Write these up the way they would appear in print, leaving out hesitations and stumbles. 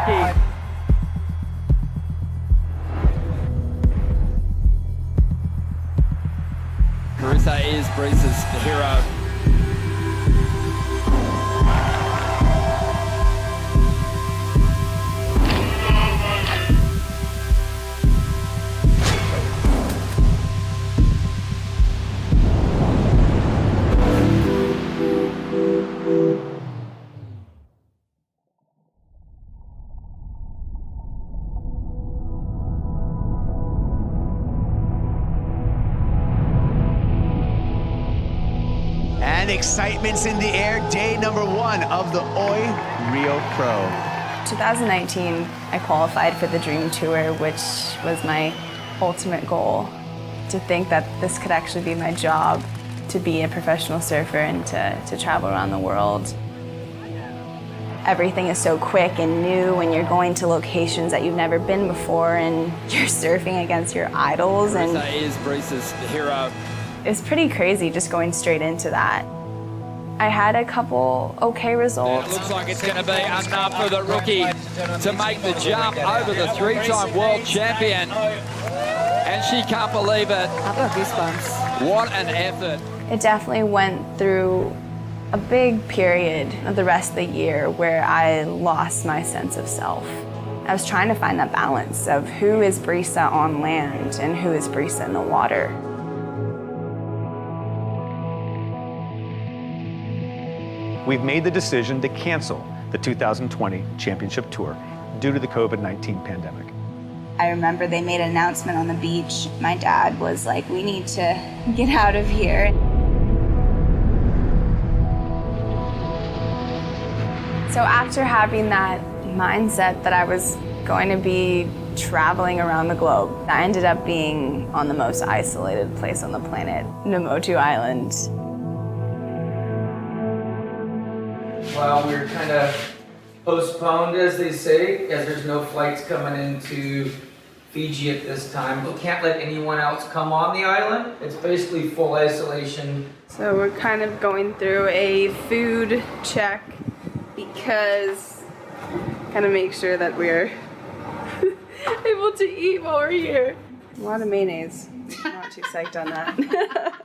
rookie. Carissa is Breeze's hero. And excitement's in the air, day number 1 of the Oi Rio Pro. 2019, I qualified for the Dream Tour, which was my ultimate goal. To think that this could actually be my job, to be a professional surfer and to travel around the world. Everything is so quick and new, and you're going to locations that you've never been before, and you're surfing against your idols. And Carissa is Breeze's hero. it's pretty crazy just going straight into that. I had a couple okay results. It looks like it's going to be enough for the rookie to make the jump over the 3-time world champion. And she can't believe it. I've got goosebumps. What an effort. It definitely went through a big period of the rest of the year where I lost my sense of self. I was trying to find that balance of who is Brisa on land and who is Brisa in the water. We've made the decision to cancel the 2020 Championship Tour due to the COVID-19 pandemic. I remember they made an announcement on the beach. My dad was like, we need to get out of here. So after having that mindset that I was going to be traveling around the globe, I ended up being on the most isolated place on the planet, Namotu Island. Well, we're kind of postponed, as they say, because there's no flights coming into Fiji at this time. We can't let anyone else come on the island. It's basically full isolation. So we're kind of going through a food check because kind of make sure that we're able to eat while we're here. A lot of mayonnaise. I'm not too psyched on that.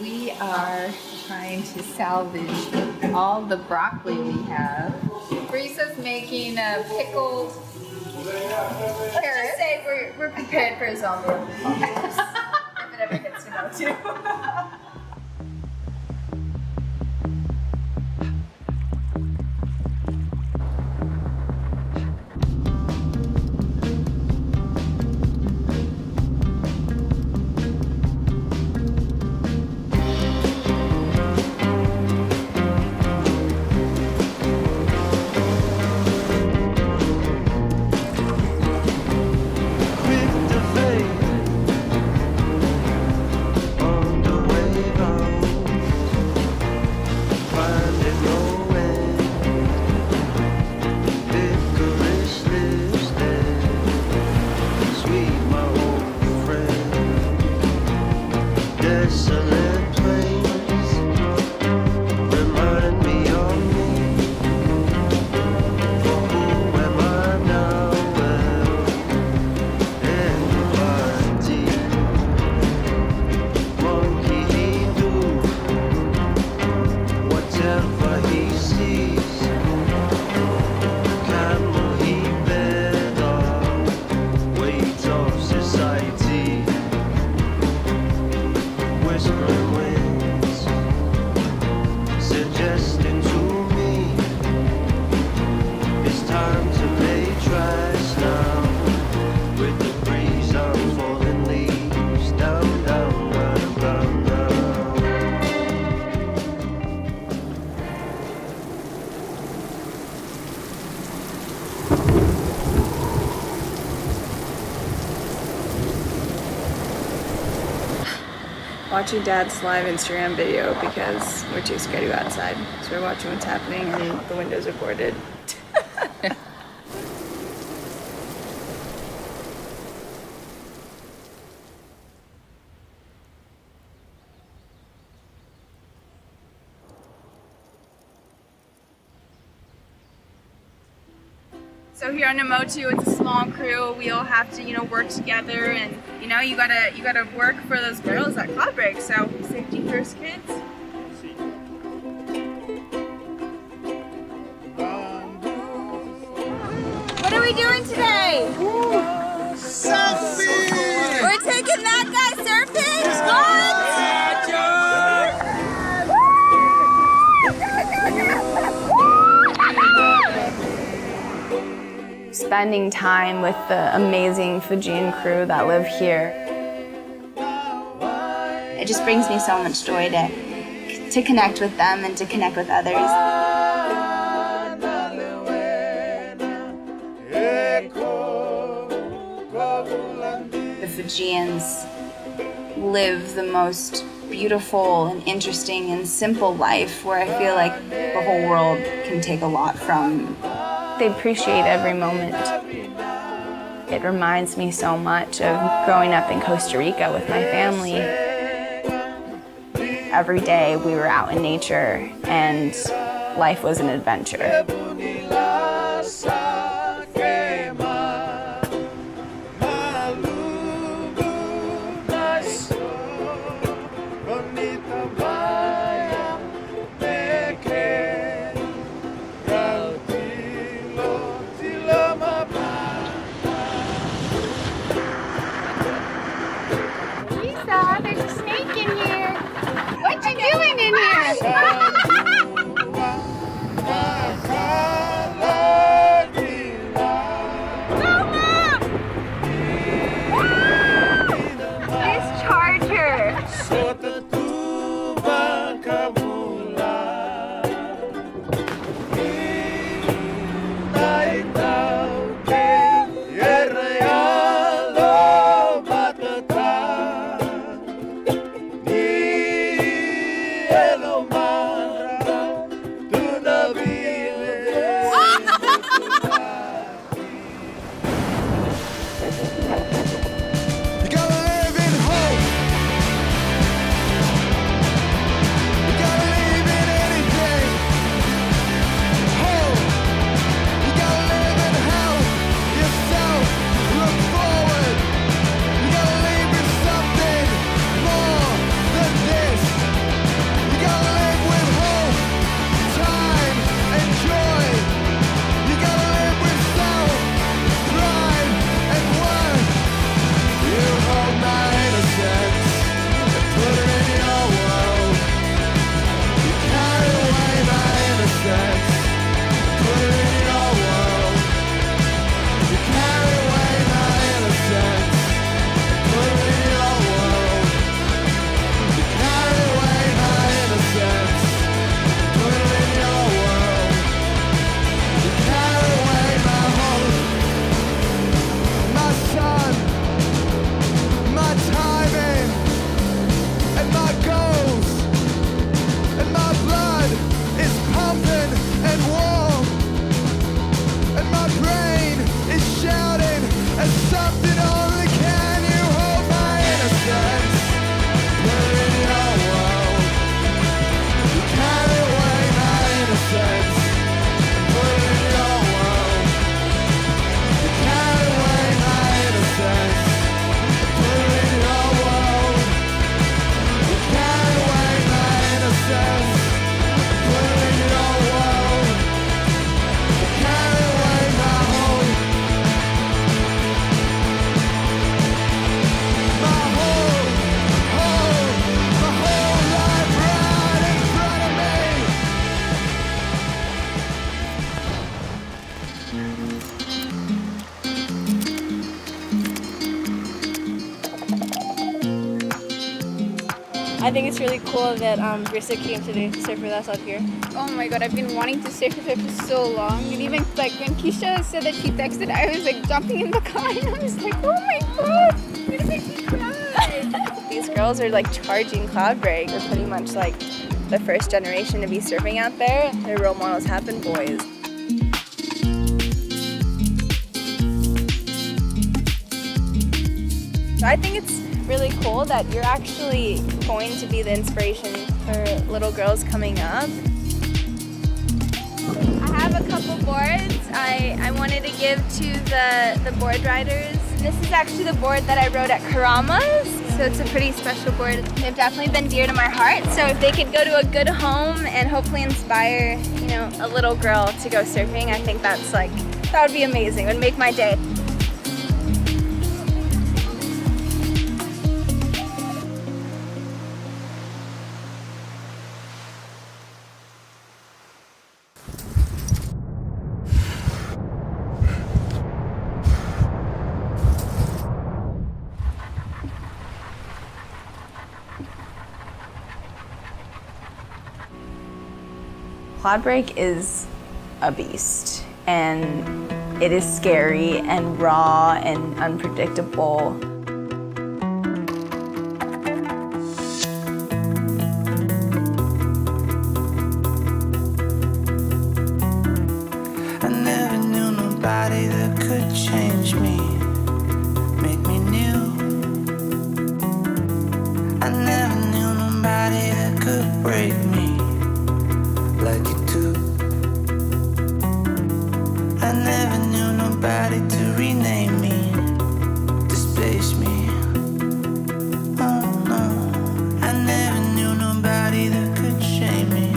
We are trying to salvage all the broccoli we have. Brisa's making a pickled carrot. Let's just say we're prepared for a zombie apocalypse if it ever gets to Namotu. Watching Dad's live Instagram video because we're too scared to go outside. So we're watching what's happening and the windows are boarded. So here on Namotu, it's a small crew. We all have to, work together, and you gotta work for those girls at Cloud Break. So safety first, kids. What are we doing today? Selfie! We're taking that guy surfing. What? Spending time with the amazing Fijian crew that live here. It just brings me so much joy to connect with them and to connect with others. The Fijians live the most beautiful and interesting and simple life where I feel like the whole world can take a lot from. They appreciate every moment. It reminds me so much of growing up in Costa Rica with my family. Every day we were out in nature and life was an adventure. There's a snake in here. What you doing in here? This charger. I think it's really cool that Brisa came today to surf with us out here. Oh my god, I've been wanting to surf with her for so long. And even like when Keisha said that she texted, I was like jumping in the car and I was like, oh my god, you're gonna make me cry. These girls are like charging Cloud Break. They're pretty much like the first generation to be surfing out there. Their role models have been boys. So I think it's really cool that you're actually going to be the inspiration for little girls coming up. I have a couple boards I wanted to give to the board riders. This is actually the board that I rode at Karama's, so it's a pretty special board. They've definitely been dear to my heart, so if they could go to a good home and hopefully inspire, you know, a little girl to go surfing, I think that's like, that would be amazing. It would make my day. Cloud break is a beast, and it is scary and raw and unpredictable. I never knew nobody that could change me, make me new. I never knew nobody that could break me like you do. I never knew nobody to rename me, displace me. Oh no, I never knew nobody that could shame me,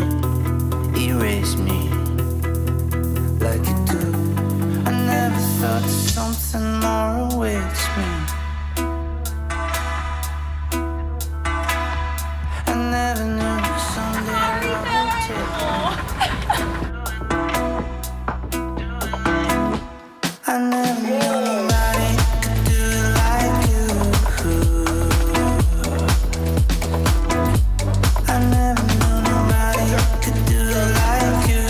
erase me like you do. I never thought something more awaits me. I never knew someday I would take me. I never knew nobody could do it like you. I never knew nobody could do it like you.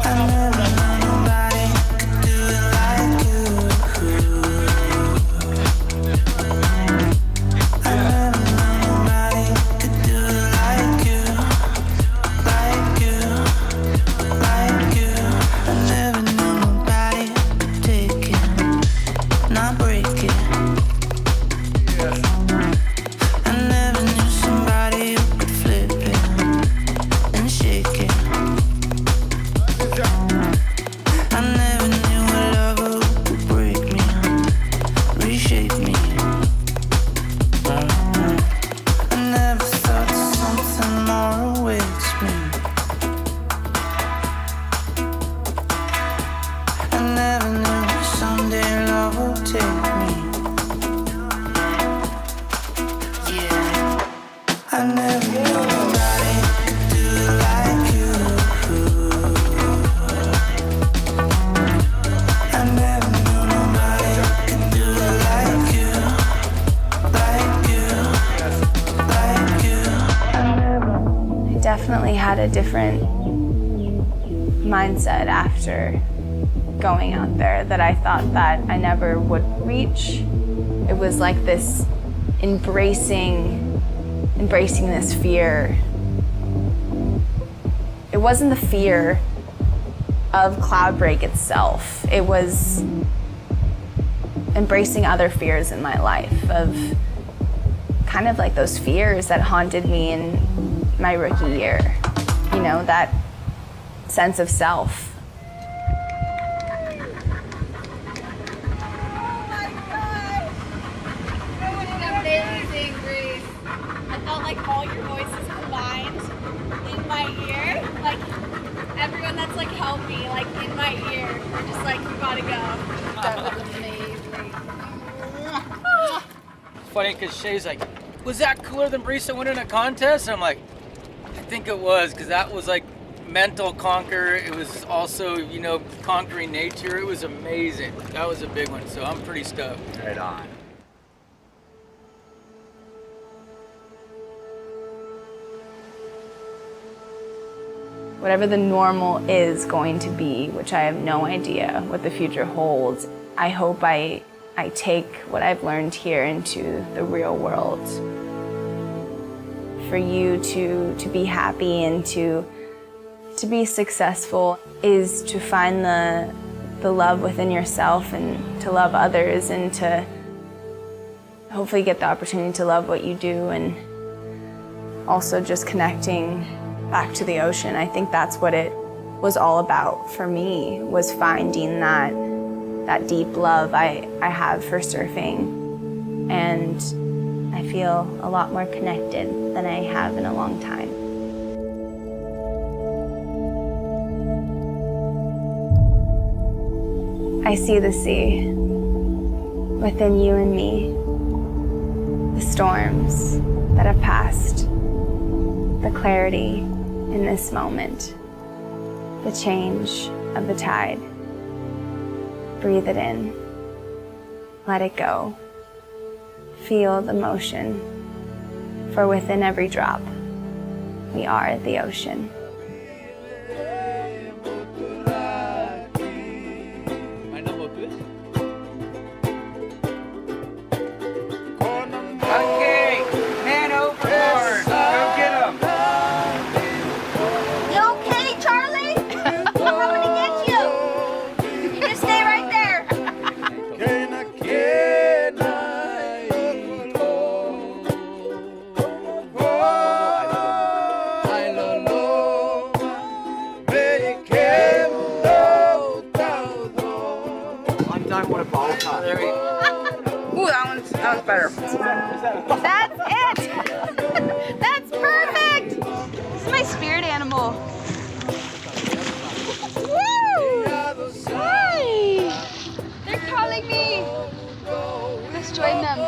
I never knew nobody could do it like you. I never knew nobody could do it like you, like you, like you. I never knew nobody could take it, not break it. I never knew somebody who could flip it and shake it. I never knew a lover who could break me, reshape me. I never thought something more awaits me. I never knew someday love will take me. Yeah. I never knew nobody could do it like you. I never knew nobody could do it like you, like you, like you. I never. I definitely had a different mindset after going out there that I thought that I never would reach. It was like this embracing this fear. It wasn't the fear of cloud break itself. It was embracing other fears in my life, of kind of like those fears that haunted me in my rookie year. You know, that sense of self. Amazing, Grace. I felt like all your voices combined in my ear. Like everyone that's like helped me, like in my ear, are just like, you gotta go. That was amazing. Funny because Shay's like, was that cooler than Brisa winning a contest? And I'm like, I think it was, because that was like mental conquer. It was also, you know, conquering nature. It was amazing. That was a big one, so I'm pretty stoked. Right on. Whatever the normal is going to be, which I have no idea what the future holds, I hope I take what I've learned here into the real world. For you to be happy and to be successful is to find the love within yourself and to love others and to hopefully get the opportunity to love what you do and also just connecting back to the ocean. I think that's what it was all about for me, was finding that deep love I have for surfing. And I feel a lot more connected than I have in a long time. I see the sea within you and me, the storms that have passed, the clarity in this moment, the change of the tide. Breathe it in, let it go. Feel the motion, for within every drop, we are the ocean. Okay, man overboard. Go get him. You okay, Charlie? I'm coming to get you. You just stay right there. I'm done with a ball cut. There we go. Ooh, that one's better. That's it. That's perfect. This is my spirit animal. Woo! Hi. They're calling me. Let's join them.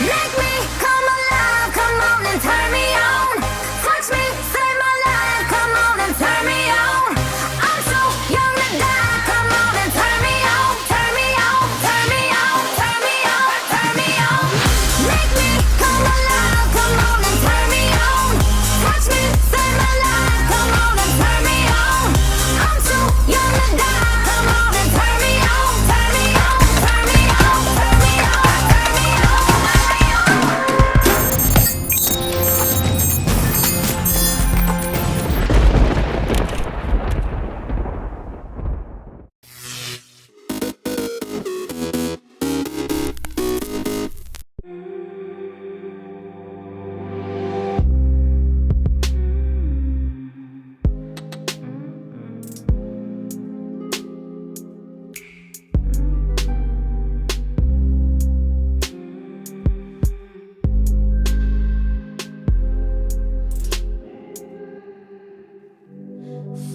Make me come alive, come on and turn me on. Touch me, save my life, come on and turn me on. I'm so young to die, come on and turn me on. Turn me on, turn me on, turn me on, turn me on. Make me come alive, come on and turn me on. Touch me, save my life, come on and turn me on. I'm so young to die, come on and turn me on. Turn me on, turn me on, turn me on, turn me on.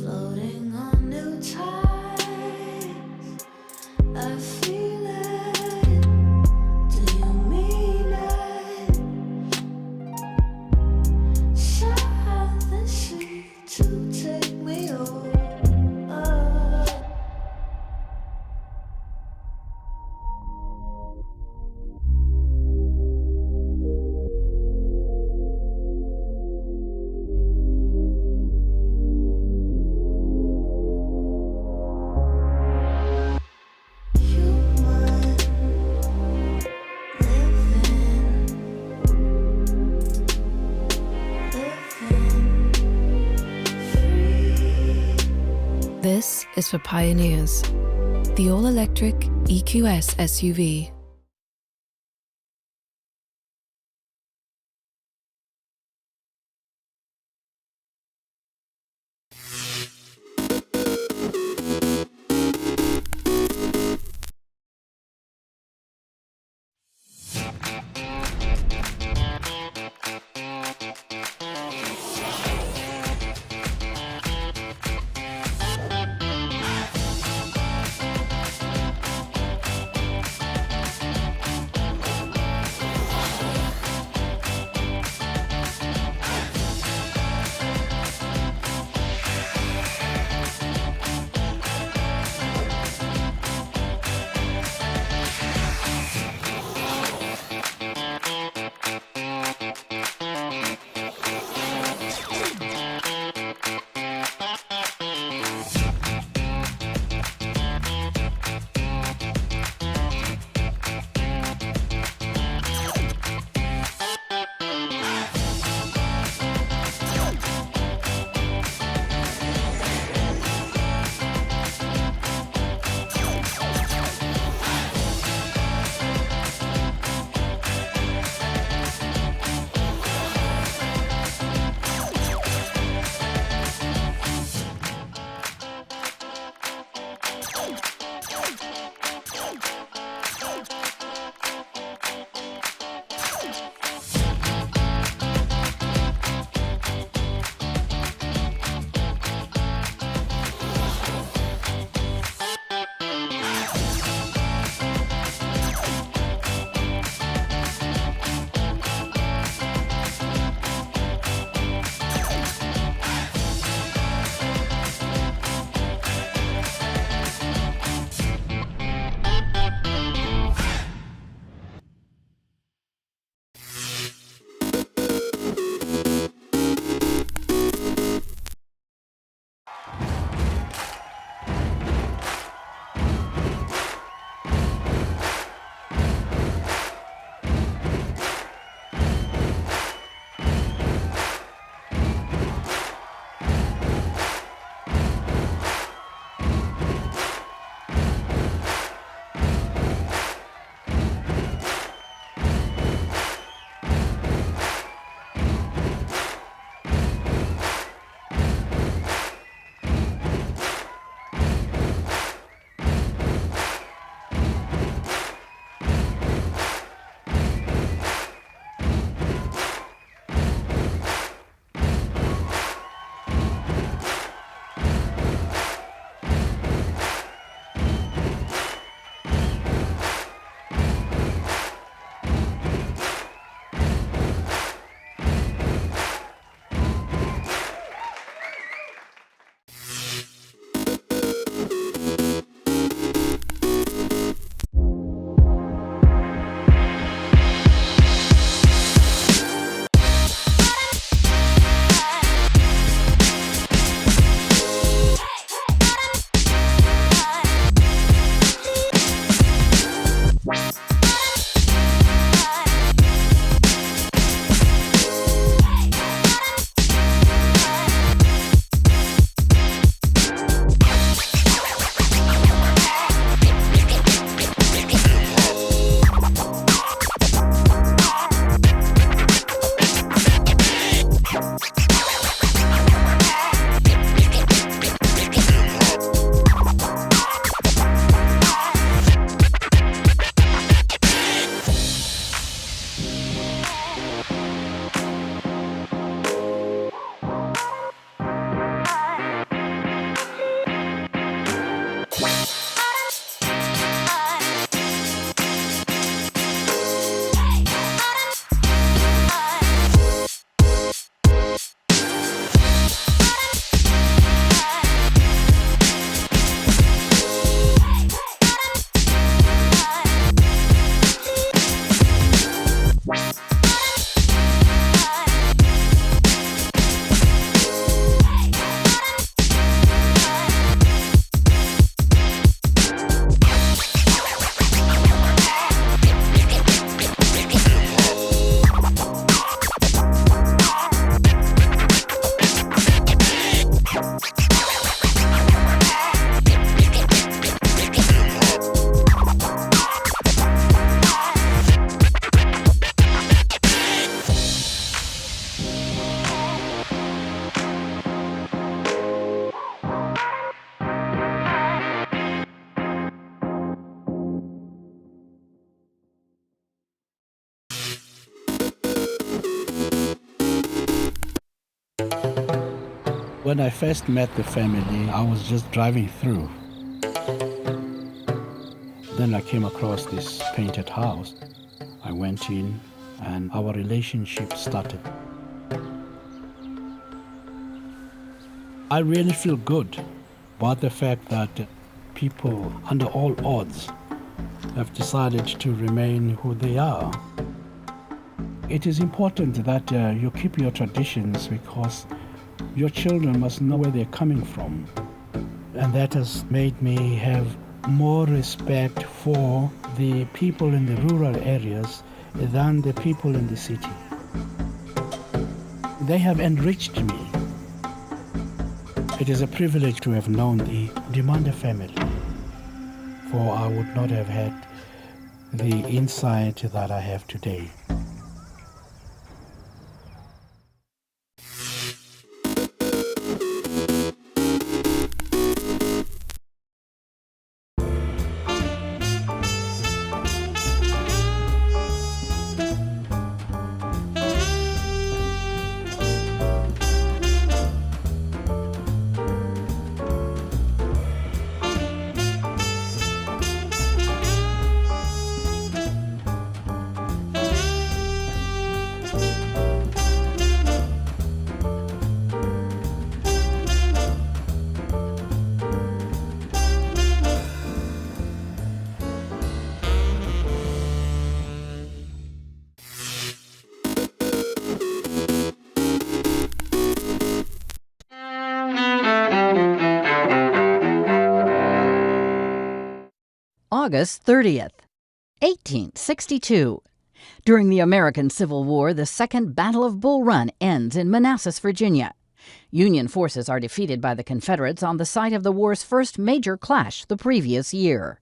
Floating on new tides, I feel it. Do you mean it? Southern sea to take me over. This is for pioneers. The all-electric EQS SUV. When I first met the family, I was just driving through. Then I came across this painted house. I went in and our relationship started. I really feel good about the fact that people, under all odds, have decided to remain who they are. It is important that you keep your traditions because your children must know where they're coming from. And that has made me have more respect for the people in the rural areas than the people in the city. They have enriched me. It is a privilege to have known the Demanda family, for I would not have had the insight that I have today. August 30th, 1862. During the American Civil War, the Second Battle of Bull Run ends in Manassas, Virginia. Union forces are defeated by the Confederates on the site of the war's first major clash the previous year.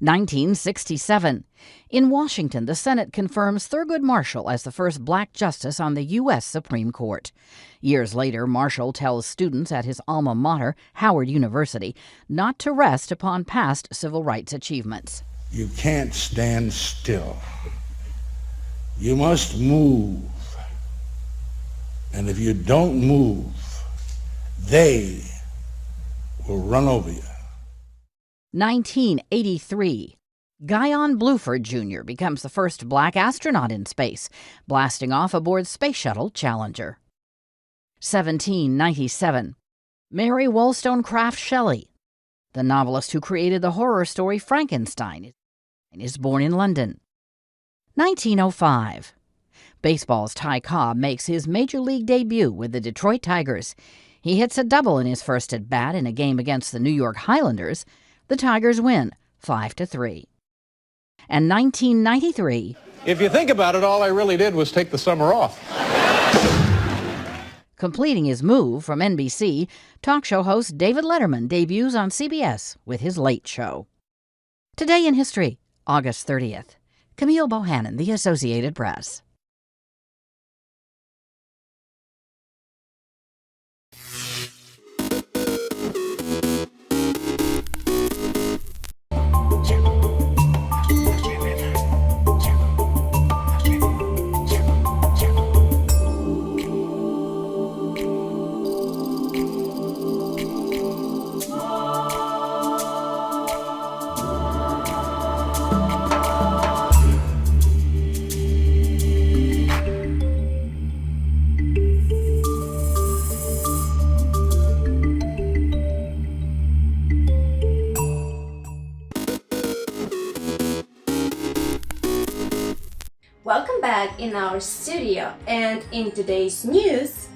1967. In Washington, the Senate confirms Thurgood Marshall as the first black justice on the U.S. Supreme Court. Years later, Marshall tells students at his alma mater, Howard University, not to rest upon past civil rights achievements. You can't stand still. You must move. And if you don't move, they will run over you. 1983. Guyon Bluford Jr. becomes the first black astronaut in space, blasting off aboard Space Shuttle Challenger. 1797. Mary Wollstonecraft Shelley, the novelist who created the horror story Frankenstein, is born in London. 1905. Baseball's Ty Cobb makes his major league debut with the Detroit Tigers. He hits a double in his first at-bat in a game against the New York Highlanders. The Tigers win 5-3. And 1993. If you think about it, all I really did was take the summer off. Completing his move from NBC, talk show host David Letterman debuts on CBS with his Late Show. Today in History, August 30th. Camille Bohannon, The Associated Press. Welcome back in our studio, and in today's news,